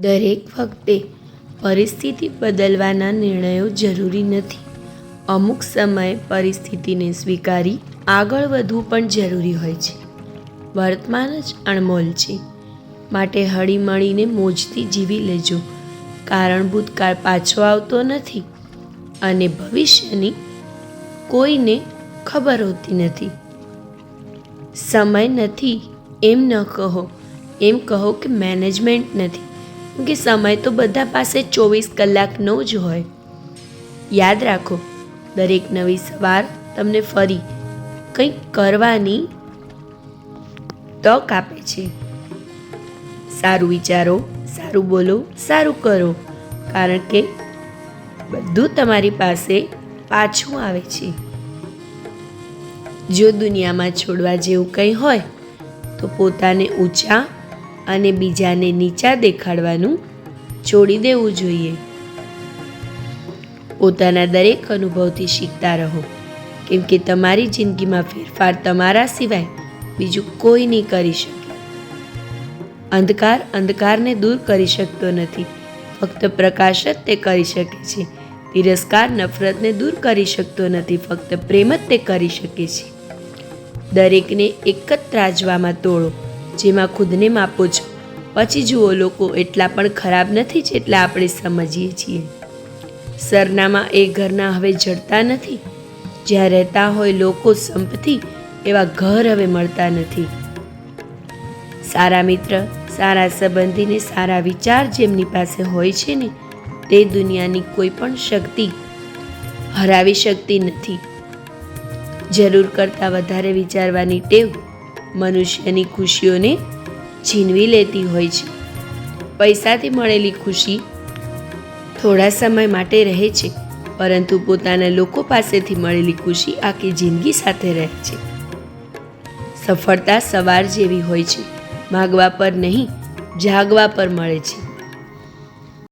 દરેક વખતે પરિસ્થિતિ બદલવાના નિર્ણયો જરૂરી નથી. અમુક સમયે પરિસ્થિતિને સ્વીકારી આગળ વધવું પણ જરૂરી હોય છે. વર્તમાન જ અણમોલ છે, માટે હળીમળીને મોજથી જીવી લેજો, કારણ ભૂતકાળ પાછો આવતો નથી અને ભવિષ્યની કોઈને ખબર હોતી નથી. સમય નથી એમ ન કહો, એમ કહો કે મેનેજમેન્ટ નથી, કે સમય તો બધા પાસે 24 કલાકનો જ હોય. યાદ રાખો, દરેક નવી સવાર તમને ફરી કંઈક કરવાની તક આપે છે. સારું વિચારો, સારું બોલો, સારું કરો, કારણ કે બધું તમારી પાસે પાછું આવે છે. જો દુનિયામાં છોડવા જેવું કંઈ હોય તો પોતાને ઊંચા અને બીજાને નીચા દેખાડવાનું છોડી દેવું જોઈએ. પોતાના દરેક અનુભવથી શીખતા રહો, કેમ કે તમારી જિંદગીમાં ફેરફાર તમારા સિવાય બીજું કોઈ નહીં કરી શકે. અંધકાર અંધકારને દૂર કરી શકતો નથી, ફક્ત પ્રકાશ જ તે કરી શકે છે. તિરસ્કાર નફરતને દૂર કરી શકતો નથી, ફક્ત પ્રેમ જ તે કરી શકે છે. દરેકને એક જ ત્રાજવામાં તોડો, જેમાં ખુદને માપો છો. પછી જુઓ, લોકો એટલા પણ ખરાબ નથી જેટલા આપણે સમજીએ છીએ. સરનામા એ ઘરના હવે જડતા નથી. જ્યાં રહેતા હોય લોકો સંપથી, એવા ઘર હવે મળતા નથી. સારા મિત્ર, સારા સંબંધીને સારા વિચાર જેમની પાસે હોય છે ને, તે દુનિયાની કોઈ પણ શક્તિ હરાવી શકતી નથી. જરૂર કરતાં વધારે વિચારવાની ટેવ મનુષ્યની ખુશીઓને છીનવી લેતી હોય છે. પૈસાથી મળેલી ખુશી થોડા સમય માટે રહે છે, પરંતુ પોતાના લોકો પાસેથી મળેલી ખુશી આખી જિંદગી સાથે રહે છે. સફળતા સવાર જેવી હોય છે, માગવા પર નહીં, જાગવા પર મળે છે.